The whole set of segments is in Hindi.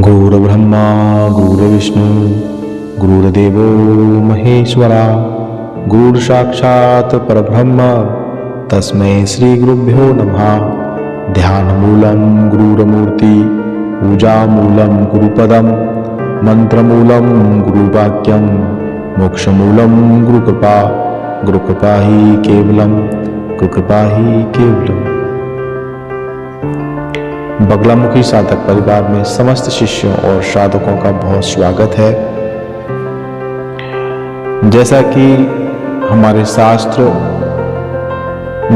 गुरुर्ब्रह्मा गुरुर्विष्णु गुरुर्देवो महेश्वरा गुरुर्साक्षात् परब्रह्म तस्मै श्री गुरुभ्यो नमः। ध्यानमूलं गुरुर्मूर्ति पूजामूलं गुरुपदं मंत्रमूलं गुरुवाक्यं मोक्षमूलं गुरुकृपा गुरुकृपा ही केवलम गुरुकृपा ही केवलम। बगलामुखी साधक परिवार में समस्त शिष्यों और साधकों का बहुत स्वागत है। जैसा कि हमारे शास्त्र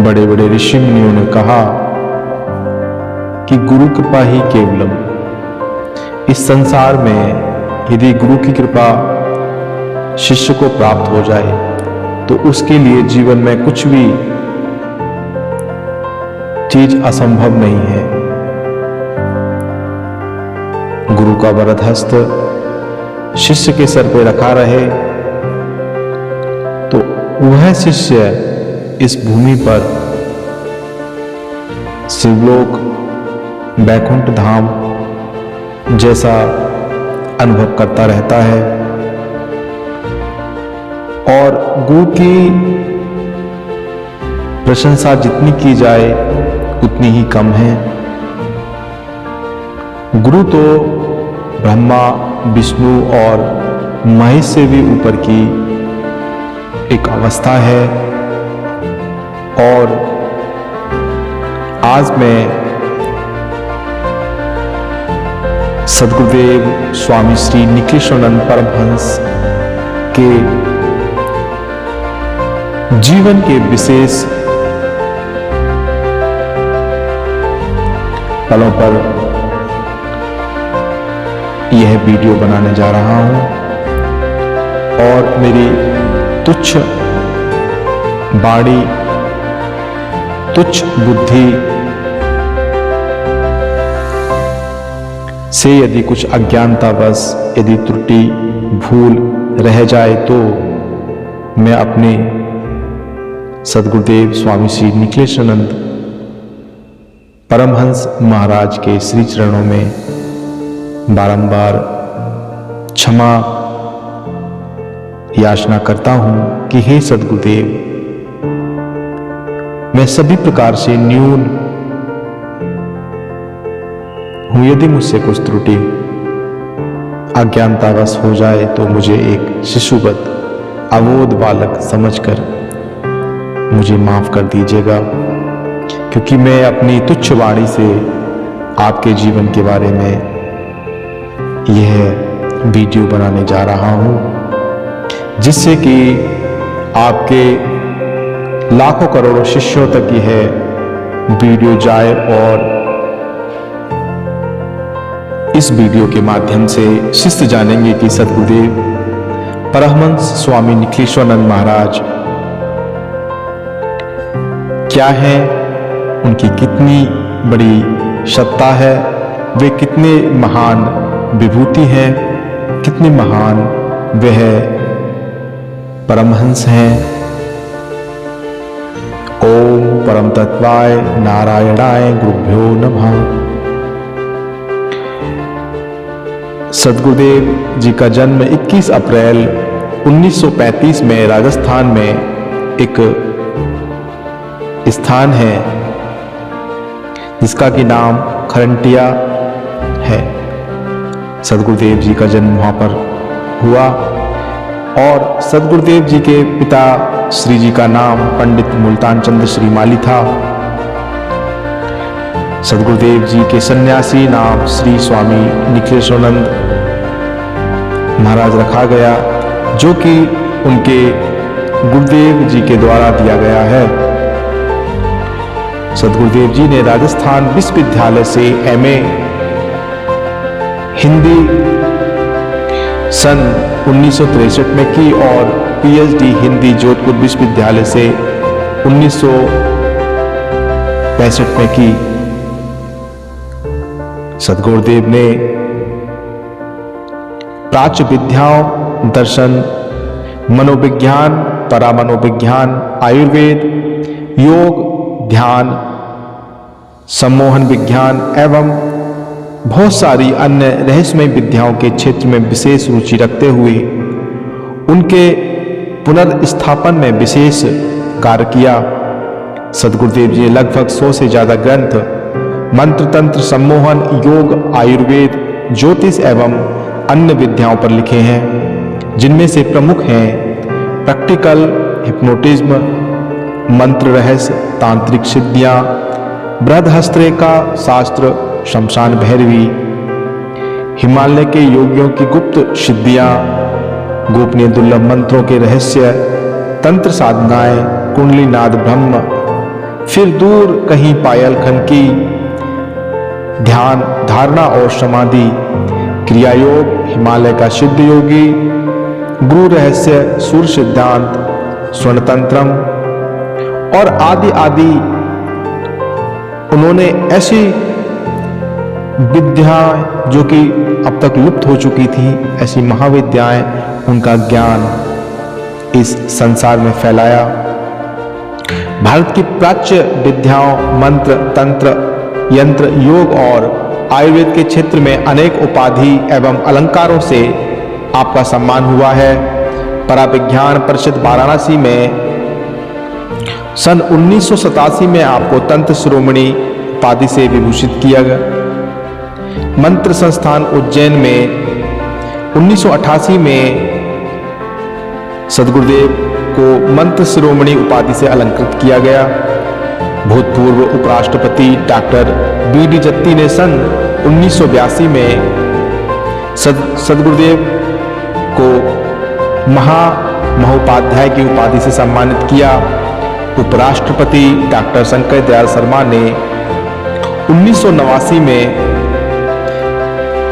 बड़े बड़े ऋषि मुनियों ने कहा कि गुरु कृपा ही केवलम। इस संसार में यदि गुरु की कृपा शिष्य को प्राप्त हो जाए तो उसके लिए जीवन में कुछ भी चीज असंभव नहीं है। गुरु का वरद हस्त शिष्य के सर पे रखा रहे तो वह शिष्य इस भूमि पर शिवलोक बैकुंठ धाम जैसा अनुभव करता रहता है। और गुरु की प्रशंसा जितनी की जाए उतनी ही कम है। गुरु तो ब्रह्मा विष्णु और महेश से भी ऊपर की एक अवस्था है। और आज मैं सद्गुरुदेव स्वामी श्री निखिलेश्वरानंद परमहंस के जीवन के विशेष पलों पर यह वीडियो बनाने जा रहा हूं। और मेरी तुच्छ वाणी तुच्छ बुद्धि से यदि कुछ अज्ञानतावश यदि त्रुटि भूल रह जाए तो मैं अपने सद्गुरुदेव स्वामी श्री निखिलेश्वरानंद परमहंस महाराज के श्री चरणों में बारंबार क्षमा याचना करता हूं कि हे सद्गुरुदेव, मैं सभी प्रकार से न्यून हूं। यदि मुझसे कुछ त्रुटि अज्ञानतावश हो जाए तो मुझे एक शिशुवत अबोध बालक समझकर मुझे माफ कर दीजिएगा, क्योंकि मैं अपनी तुच्छ वाणी से आपके जीवन के बारे में यह वीडियो बनाने जा रहा हूं, जिससे कि आपके लाखों करोड़ों शिष्यों तक यह वीडियो जाए और इस वीडियो के माध्यम से शिष्य जानेंगे कि सद्गुरुदेव परमहंस स्वामी निखिलेश्वरानंद महाराज क्या है, उनकी कितनी बड़ी सत्ता है, वे कितने महान विभूति है, कितने महान वह परमहंस हैं। ओम परम तत्वाय नारायणाय गुरुभ्यो नमः। सद्गुरुदेव जी का जन्म 21 अप्रैल 1935 में राजस्थान में एक स्थान है जिसका कि नाम खरंटिया है। सद्गुरुदेव जी का जन्म वहां पर हुआ। और सद्गुरुदेव जी के पिता श्री जी का नाम पंडित मुल्तान चंद्र श्रीमाली था। सद्गुरुदेव जी के सन्यासी नाम श्री स्वामी निखिलेश्वरानंद महाराज रखा गया, जो कि उनके गुरुदेव जी के द्वारा दिया गया है। सद्गुरुदेव जी ने राजस्थान विश्वविद्यालय से एमए हिंदी सन 1963 में की और पीएचडी हिंदी जोधपुर विश्वविद्यालय से 1965 में की। सद्गुरुदेव ने प्राच्य विद्याओं, दर्शन, मनोविज्ञान, परामनोविज्ञान, आयुर्वेद, योग, ध्यान, सम्मोहन विज्ञान एवं बहुत सारी अन्य रहस्यमय विद्याओं के क्षेत्र में विशेष रुचि रखते हुए उनके पुनर्स्थापन में विशेष कार्य किया। सद्गुरुदेव जी ने लगभग 100 से ज्यादा ग्रंथ मंत्र तंत्र सम्मोहन योग आयुर्वेद ज्योतिष एवं अन्य विद्याओं पर लिखे हैं, जिनमें से प्रमुख हैं प्रैक्टिकल हिप्नोटिज्म, मंत्र रहस्य, तांत्रिक सिद्धियां, बृहदहस्तरेखा शास्त्र, शमशान भैरवी, हिमालय के योगियों की गुप्त सिद्धियां, गोपनीय दुर्लभ मंत्रों के रहस्य, तंत्र साधनाएं, कुंडली नाद ब्रह्म, फिर दूर कहीं पायल खनकी, ध्यान धारणा और समाधि, क्रिया योग, हिमालय का सिद्ध योगी, गुरु रहस्य, सूर्य सिद्धांत, स्वर्ण तंत्रम और आदि आदि। उन्होंने ऐसी विद्या जो कि अब तक लुप्त हो चुकी थी, ऐसी महाविद्याएं, उनका ज्ञान इस संसार में फैलाया। भारत की प्राच्य विद्याओं मंत्र तंत्र यंत्र योग और आयुर्वेद के क्षेत्र में अनेक उपाधि एवं अलंकारों से आपका सम्मान हुआ है। पराविज्ञान परिषद वाराणसी में सन 1987 में आपको तंत्र शिरोमणि उपाधि से विभूषित किया गया। मंत्र संस्थान उज्जैन में 1988 में सद्गुरुदेव को मंत्र शिरोमणि उपाधि से अलंकृत किया गया। भूतपूर्व उपराष्ट्रपति डॉक्टर बी.डी. जत्ती ने सन 1982 में सद्गुरुदेव को महोपाध्याय की उपाधि से सम्मानित किया। उपराष्ट्रपति डॉक्टर शंकर दयाल शर्मा ने 1989 में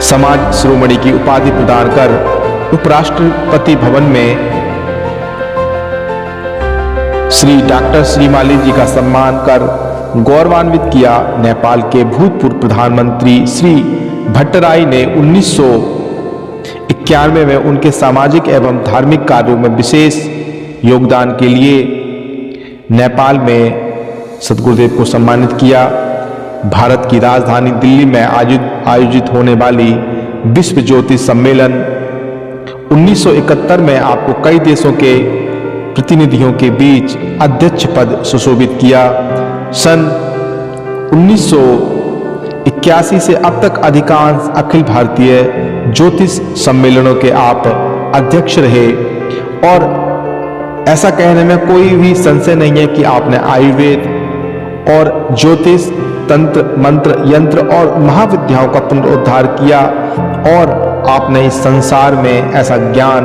समाज शिरोमणि की उपाधि प्रदान कर उपराष्ट्रपति भवन में श्री डॉक्टर श्रीमाली जी का सम्मान कर गौरवान्वित किया। नेपाल के भूतपूर्व प्रधानमंत्री श्री भट्टराई ने 1991 में उनके सामाजिक एवं धार्मिक कार्यों में विशेष योगदान के लिए नेपाल में सद्गुरुदेव को सम्मानित किया। भारत की राजधानी दिल्ली में आयोजित होने वाली विश्व ज्योतिष सम्मेलन 1971 में आपको कई देशों के प्रतिनिधियों के बीच अध्यक्ष पद सुशोभित किया। सन 1981 से अब तक अधिकांश अखिल भारतीय ज्योतिष सम्मेलनों के आप अध्यक्ष रहे और ऐसा कहने में कोई भी संशय नहीं है कि आपने आयुर्वेद और ज्योतिष तंत्र मंत्र यंत्र और महाविद्याओं का पुनरुद्धार किया और आपने इस संसार में ऐसा ज्ञान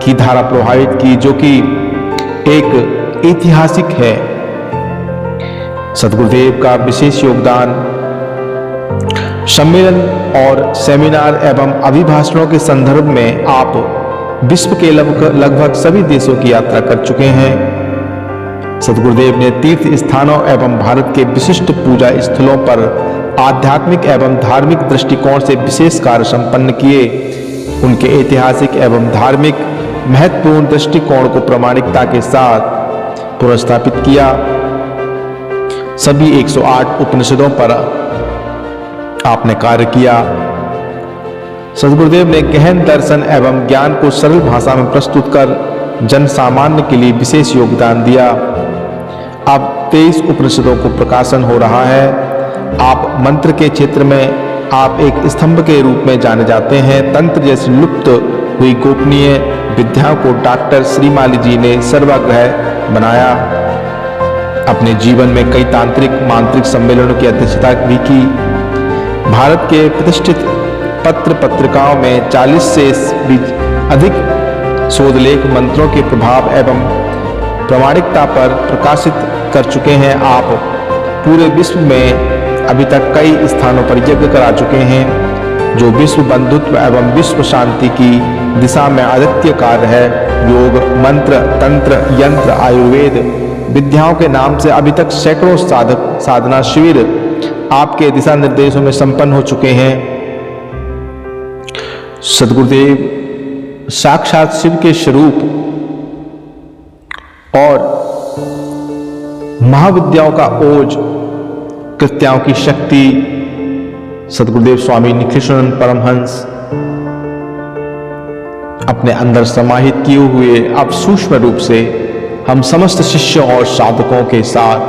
की धारा प्रवाहित की जो कि एक ऐतिहासिक है। सद्गुरुदेव का विशेष योगदान सम्मेलन और सेमिनार एवं अभिभाषणों के संदर्भ में आप विश्व के लगभग सभी देशों की यात्रा कर चुके हैं। सद्गुरुदेव ने तीर्थ स्थानों एवं भारत के विशिष्ट पूजा स्थलों पर आध्यात्मिक एवं धार्मिक दृष्टिकोण से विशेष कार्य संपन्न किए। उनके ऐतिहासिक एवं धार्मिक महत्वपूर्ण दृष्टिकोण को प्रामाणिकता के साथ पुनर्स्थापित किया। सभी 108 उपनिषदों पर आपने कार्य किया। सद्गुरुदेव ने गहन दर्शन एवं ज्ञान को सरल भाषा में प्रस्तुत कर जन सामान्य के लिए विशेष योगदान दिया। अब 23 उपनिषदों को प्रकाशन हो रहा है। आप मंत्र के क्षेत्र में आप एक स्तंभ के रूप में जाने जाते हैं। तंत्र जैसी लुप्त हुई गोपनीय विद्याओं को डॉक्टर श्रीमाली जी ने सर्वाग्रह बनाया। अपने जीवन में कई तांत्रिक मांत्रिक सम्मेलनों की अध्यक्षता भी की। भारत के प्रतिष्ठित पत्र पत्रिकाओं में 40 से भी अधिक शोध लेख मंत्रों के प्रभाव एवं प्रामाणिकता पर प्रकाशित कर चुके हैं। आप पूरे विश्व में अभी तक कई स्थानों पर यज्ञ करा चुके हैं जो विश्व बंधुत्व एवं विश्व शांति की दिशा में अद्वितीय कार्य है। योग मंत्र तंत्र यंत्र आयुर्वेद विद्याओं के नाम से अभी तक सैकड़ों साधना शिविर आपके दिशा निर्देशों में संपन्न हो चुके हैं। सद्गुरुदेव साक्षात शिव के स्वरूप और महाविद्याओं का ओज, कृत्याओं की शक्ति, सद्गुरुदेव स्वामी निखिलेश्वरानंद परमहंस अपने अंदर समाहित किए हुए अब सूक्ष्म रूप से हम समस्त शिष्यों और साधकों के साथ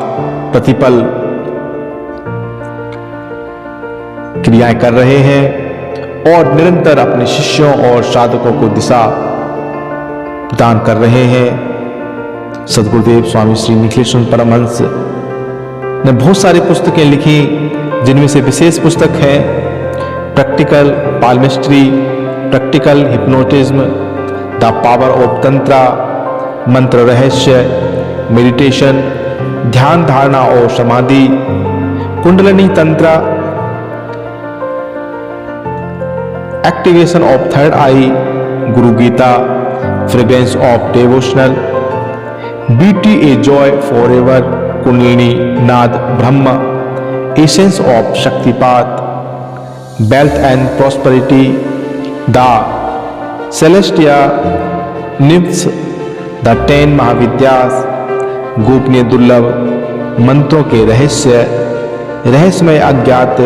प्रतिपल क्रियाएं कर रहे हैं और निरंतर अपने शिष्यों और साधकों को दिशा प्रदान कर रहे हैं। सद्गुरुदेव स्वामी श्री निखिलेश्वरानंद परमहंस ने बहुत सारी पुस्तकें लिखी, जिनमें से विशेष पुस्तक है practical palmistry, practical hypnotism, the power of tantra, Mantra Rahasya, meditation, Dhyan Dharana और Samadhi, Kundalini Tantra, activation of third eye, Guru Gita, fragrance of devotional, beauty a joy for ever, Kundalini Nad Brahma, essence of Shaktipat, wealth and prosperity, the celestial nymphs, the 10 महाविद्यास, गोपनीय दुर्लभ मंत्रों के रहस्य, रहस्यमय अज्ञात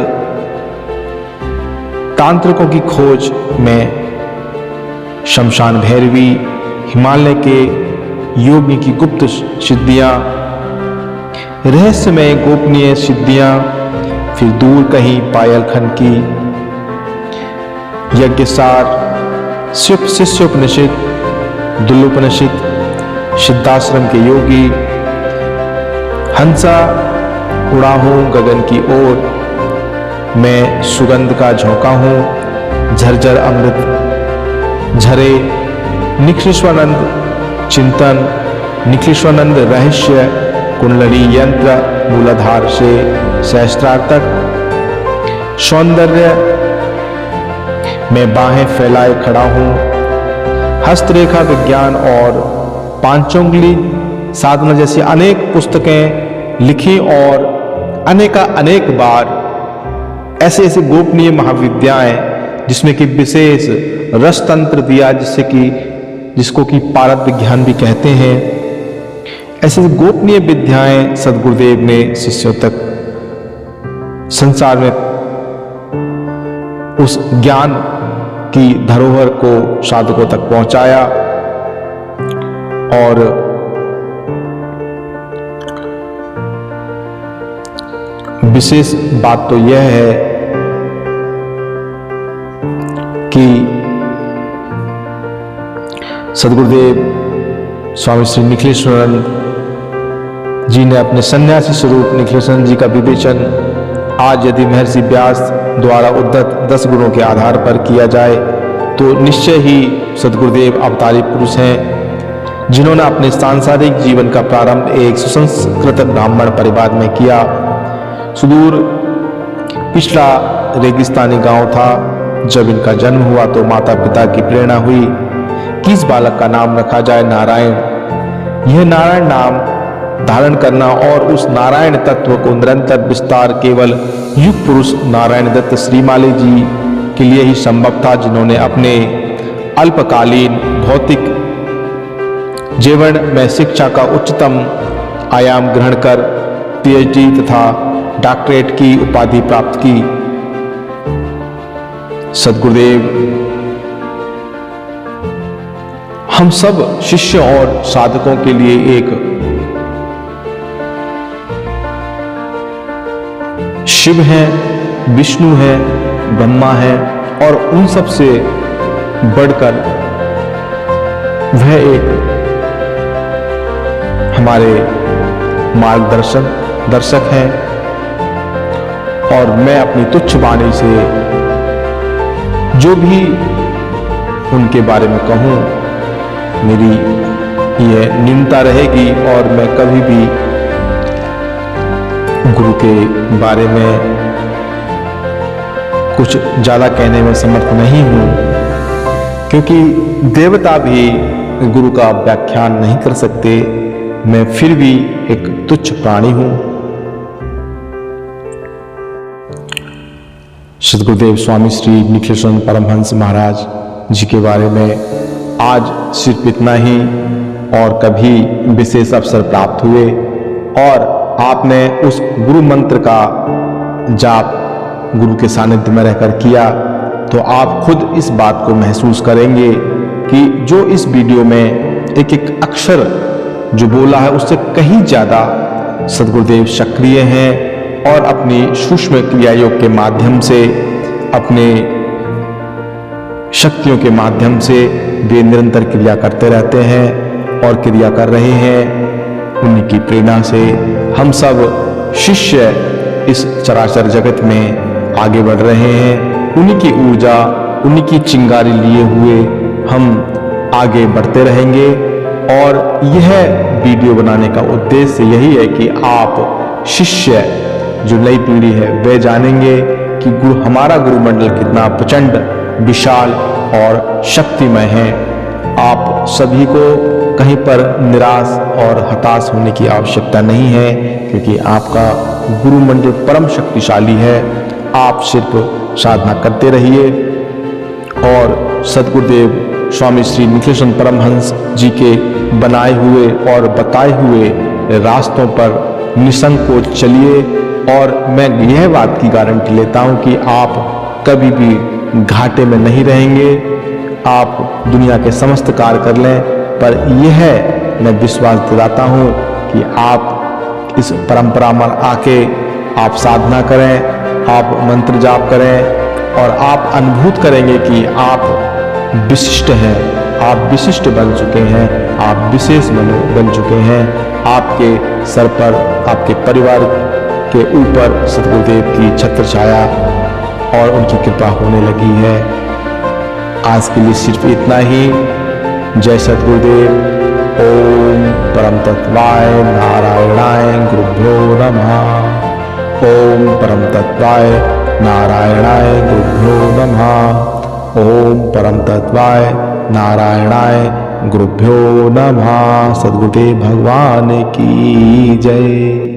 तांत्रिकों की खोज में, शमशान भैरवी, हिमालय के योगी की गुप्त सिद्धियां, रहस्यमय गोपनीय सिद्धियां, फिर दूर कहीं पायलखंड की, यज्ञसार, शिष्योपनिषद, दुल्लोपनिषद, सिद्धाश्रम के योगी, हंसा उड़ा हूं गगन की ओर, मैं सुगंध का झोंका हूं, झरझर अमृत झरे, निखिलेश्वरानंद चिंतन, निखिलेश्वरानंद रहस्य, कुंडली यंत्र, मूलाधार से सहस्त्रार तक, सौंदर्य, मैं बाहें फैलाए खड़ा हूं, हस्तरेखा विज्ञान और पांचोंगली साधना जैसी अनेक पुस्तकें लिखी और अनेक बार ऐसे ऐसे गोपनीय महाविद्याएं जिसमें कि विशेष रस तंत्र दिया, जिसको कि पारद विज्ञान भी कहते हैं, ऐसे गोपनीय विद्याएं सद्गुरुदेव ने शिष्यों तक संसार में उस ज्ञान की धरोहर को साधकों तक पहुंचाया। और विशेष बात तो यह है कि सद्गुरुदेव स्वामी श्री निखिलेश्वरानंद जी ने अपने सन्यासी स्वरूप निखिलेश्वरानंद जी का विवेचन आज यदि महर्षि व्यास द्वारा उद्धत 10 गुणों के आधार पर किया जाए तो निश्चय ही सद्गुरुदेव अवतारी पुरुष हैं, जिन्होंने अपने सांसारिक जीवन का प्रारंभ एक सुसंस्कृत ब्राह्मण परिवार में किया। सुदूर पिछला रेगिस्तानी गांव था। जब इनका जन्म हुआ तो माता पिता की प्रेरणा हुई कि इस बालक का नाम रखा जाए नारायण। यह नारायण नाम धारण करना और उस नारायण तत्व को निरंतर विस्तार केवल युग पुरुष नारायण दत्त श्रीमाली जी के लिए ही संभव था, जिन्होंने अपने अल्पकालीन भौतिक जीवन में शिक्षा का उच्चतम आयाम ग्रहण कर पीएचडी तथा डॉक्टरेट की उपाधि प्राप्त की। सद्गुरुदेव हम सब शिष्यों और साधकों के लिए एक शिव है, विष्णु है, ब्रह्मा है और उन सब से बढ़कर वह एक हमारे दर्शक हैं। और मैं अपनी तुच्छ वाणी से जो भी उनके बारे में कहूं, मेरी यह न्यूनता रहेगी और मैं कभी भी गुरु के बारे में कुछ ज़्यादा कहने में समर्थ नहीं हूं, क्योंकि देवता भी गुरु का व्याख्यान नहीं कर सकते। मैं फिर भी एक तुच्छ प्राणी हूं। सद्गुरुदेव स्वामी श्री निखिलेश्वरानंद परमहंस महाराज जी के बारे में आज सिर्फ इतना ही, और कभी विशेष अवसर प्राप्त हुए और आपने उस गुरु मंत्र का जाप गुरु के सानिध्य में रहकर किया तो आप खुद इस बात को महसूस करेंगे कि जो इस वीडियो में एक एक अक्षर जो बोला है उससे कहीं ज़्यादा सद्गुरुदेव सक्रिय हैं और अपनी सूक्ष्म क्रिया योग के माध्यम से, अपने शक्तियों के माध्यम से वे निरंतर क्रिया करते रहते हैं और क्रिया कर रहे हैं। उन्हीं की प्रेरणा से हम सब शिष्य इस चराचर जगत में आगे बढ़ रहे हैं। उन्हीं की ऊर्जा, उन्हीं की चिंगारी लिए हुए हम आगे बढ़ते रहेंगे। और यह वीडियो बनाने का उद्देश्य यही है कि आप शिष्य, जो नई पीढ़ी है, वे जानेंगे कि हमारा गुरुमंडल कितना प्रचंड, विशाल और शक्तिमय है। आप सभी को कहीं पर निराश और हताश होने की आवश्यकता नहीं है, क्योंकि आपका गुरुमंडल परम शक्तिशाली है। आप सिर्फ साधना करते रहिए और सद्गुरुदेव स्वामी श्री निखिलेश्वर परमहंस जी के बनाए हुए और बताए हुए रास्तों पर निसंकोच चलिए। और मैं यह बात की गारंटी लेता हूं कि आप कभी भी घाटे में नहीं रहेंगे। आप दुनिया के समस्त कार्य कर लें, पर यह मैं विश्वास दिलाता हूं कि आप इस परंपरा में आके आप साधना करें, आप मंत्र जाप करें और आप अनुभूत करेंगे कि आप विशिष्ट हैं, आप विशिष्ट बन चुके हैं, आप विशेष बन चुके हैं। आपके सर पर, आपके परिवार के ऊपर सद्गुरुदेव की छत्र छाया और उनकी कृपा होने लगी है। आज के लिए सिर्फ इतना ही। जय सद्गुरुदेव। ओम परम तत्वाय नारायणाय गुरुभ्यो नमः। ओम परम तत्वाय नारायणाय गुरुभ्यो नमः। ओम परम तत्वाय नारायणाय गुरुभ्यो नमः। सद्गुरुदेव भगवान की जय।